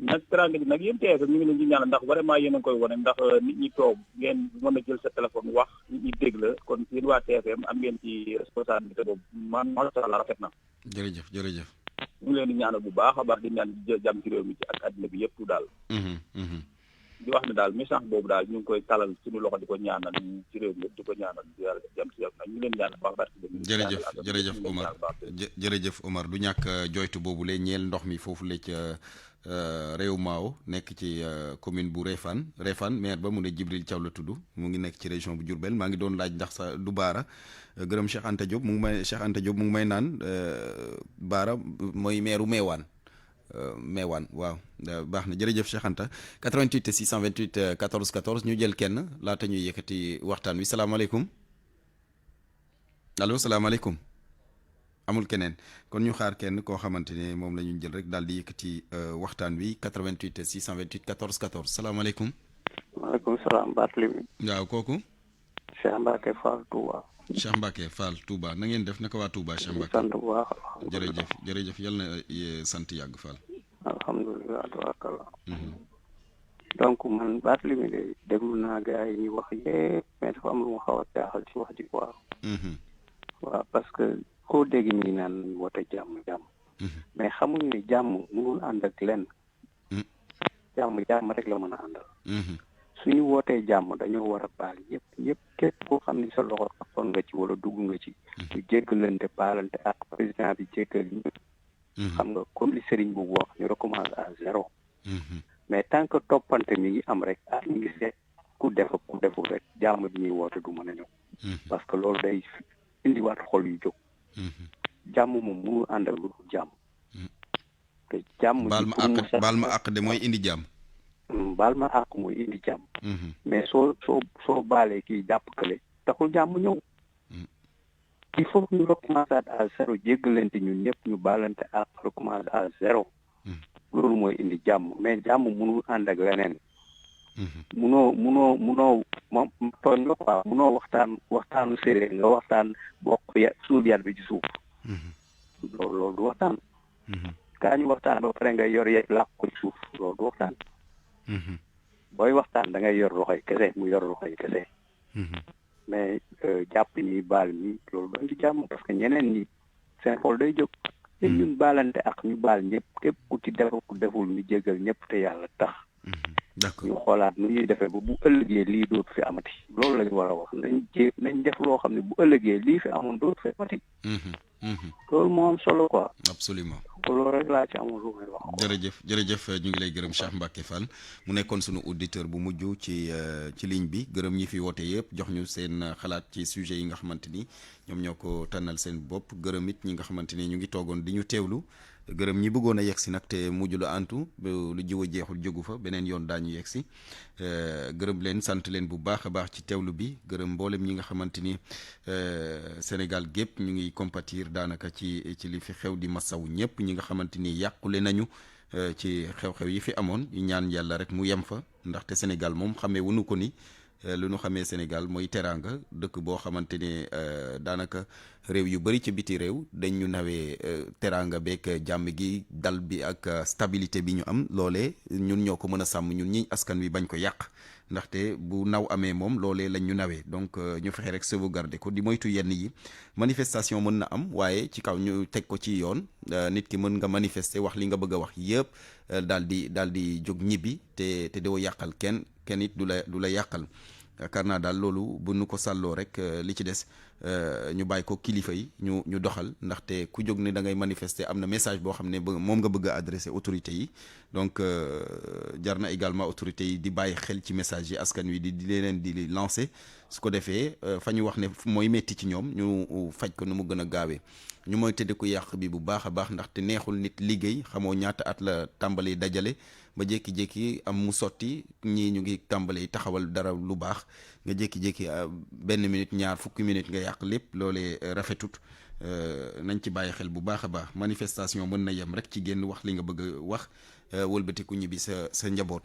nag teraanga ji nag yéen TFM ñu ngi leen di ñaanal ndax vraiment yéen a ngi koy wane ndax nit ñi toog ngeen mën a jël sa téléphone wax nit ñi dégg la kon yéen waa TFM am ngeen ci responsabilité boobu macha allah rafet na. jërëjëf jërëjëf. ñu ngi leen di ñaanal bu baax a baax di ñaan jàmm ci réew mi ci ak àddina bi yëpp daal. di wax ne daal message boobu daal ñu ngi koy talal suñu loxo di ko ñaanal ci réew mi yëpp di ko ñaanal yàlla def jàmm ci yàlla nag ñu leen ñaanal baax barki jërëjëf Omar jërëjëf Omar du ñàkk joytu boobu la ñeel ndox mi foofu la ca réew Maaw nekk ci commune bu Réfane maire ba mu ne Djibril Thiaw la tudd mu ngi nekk ci région bu Diourbel maa ngi doon laaj ndax sa du Baara gërëm Cheikh Anta Diop mu ngi may naan Baara mooy maire Meewaan Meewaan waaw baax na jërëjëf Cheikh Anta 88 628 14 14 ñu jël kenn laata ñuy yëkkati waxtaan wi salaamaaleykum allo salaamaaleykum amul keneen kon ñu xaar kenn koo xamante ne moom la ñu jël rek daal di yëkkati waxtaan wi 88 628 14 14 salaamaaleykum. maaleykum salaam Barthélémy. waaw kooku. Cheikh Mbacke Fall Touba. Cheikh Mbacke Fall Touba na ngeen def naka waa Touba Cheikh Mbacke. sant bu baax. jërëjëf yal na sant yàgg Fall. alhamdulilah tabaarkalla. donc man Barthélémy de déglu naa gars yi ñu wax yëpp mais dafa am lu ma xaw a jaaxal ci wax ji quoi. waaw parce que koo dégg ñi naan nañu woote jàmm. mais xamuñu ne jàmm mënul ànd ak lenn. jàmm rek la mën a àndal. suñu wootee jàmm dañoo war a baal ñëpp képp koo xam ni sa loxo taxoon nga ci wala dugg nga ci. ñu jéggalante baalante ak président bi jéggal ñëpp. xam nga comme li Serigne boobu wax ñu recommence à zéro. mais tant que toppante mi ngi am rek ñu ngi seet ku def ak ku deful rek jàmm bi ñuy woote du mën a ñëw. parce que loolu day indiwaat xol yu jóg. jàmm moom mënul ànd ak lu dul jàmm. te jàmm. baal ma àq de mooy indi jàmm. baal ma àq mooy indi jàmm. mais soo baalee kii jàpp kële taxul jàmm ñëw. il faut que ñu recommencer à zéro jéggalante ñun ñëpp ñu baalante àq recommencer à zéro. loolu mooy indi jàmm mais jàmm mënul ànd ak leneen. munoo moom tooñ nga quoi munoo waxtaanu séeréer nga waxtaan bokk suul yar bi ci suuf. loolu du waxtaan. kaa ñu waxtaan ba pare nga yor yet làq ko ci suuf loolu du waxtaan. booy waxtaan da ngay yor loxoy kese mu yor loxoy kese. mais jàpp ñi baal ñi loolu doon ci jàmm parce que ñeneen ñi seen xol day jóg. te ñun baalante ak ñu baal ñëpp képp ku ci def ku deful ñu jégal ñëpp te yàlla tax. d'accord ñu xoolaat nu ñuy defee ba bu ëllëgee lii dootu fi amati loolu lañu war a wax nañ def loo xam ne bu ëllëgee lii fi amoon dootu fi amati. loolu moo am solo quoi. absolument loolu rek laa ci amoon lu may wax. jërëjëf ñu ngi lay gërëm Cheikh Mbacke Fall mu nekkoon sunu auditeur bu mujj ci ligne bi gërëm ñi fi woote yëpp jox ñu seen xalaat ci sujet yi nga xamante ni ñoom ñoo ko tànnal seen bopp gërëm it ñi nga xamante ni ñu ngi toogoon di ñu teewlu. gërëm ñi bëggoon a yegg si nag te mujj la antu lu jiw a jeexul jógu fa beneen yoon daañu yegg si gërëm leen sant leen bu baax a baax ci teewlu bi gërëm mboolem ñi nga xamante ni Sénégal gépp ñu ngi compatir daanaka ci li fi xew di masawu ñëpp ñi nga xamante ni yàqule nañu ci xew-xew yi fi amoon ñu ñaan yàlla rek mu yem fa ndaxte Sénégal moom xamee wuñu ko ni lu nu xamee Sénégal mooy teraanga dëkk boo xamante ne daanaka réew yu bëri ci biti réew dañ ñu nawee teraanga beeg jàmm gi dal bi ak stabilité bi ñu am loolee ñun ñoo ko mën a sàmm ñun ñi askan wi bañ ko yàq ndaxte bu naw amee moom loolee lañ ñu nawee donc ñu fexe rek sauvegarder ko di moytu yenn yi manifestation mën na am waaye ci kaw ñu teg ko ci yoon nit ki mën nga manifester wax li nga bëgg a wax yëpp daal di jóg ñibbi te doo yàqal kenn it du la yàqal yaakaar naa daal loolu bu nu ko sàlloo rek li ci des ñu bàyyi ko kilifa yi ñu doxal ndaxte ku jóg ne da ngay manifester am na message boo xam ne moom nga bëgg a adresser autorités yi donc jar na également autorités yi di bàyyi xel ci message yi askan wi di leen di lancer su ko defee fa ñu wax ne mooy metti ci ñoom ñu faj ko nu mu gën a gaawee ñu mooy tëdd ko yàq bi bu baax a baax ndaxte neexul nit liggéey xamoo ñaata at la tàmbalee dajale ba jékki-jékki am mu sotti ñii ñu ngi tàmbalee taxawal dara lu baax nga jékki-jékki benn minute ñaar fukki minute nga yàq lépp loolee rafetut nañ ci bàyyi xel bu baax a baax manifestation mën na yem rek ci génn wax li nga bëgg a wax wëlbatiku ñibbi sa njaboot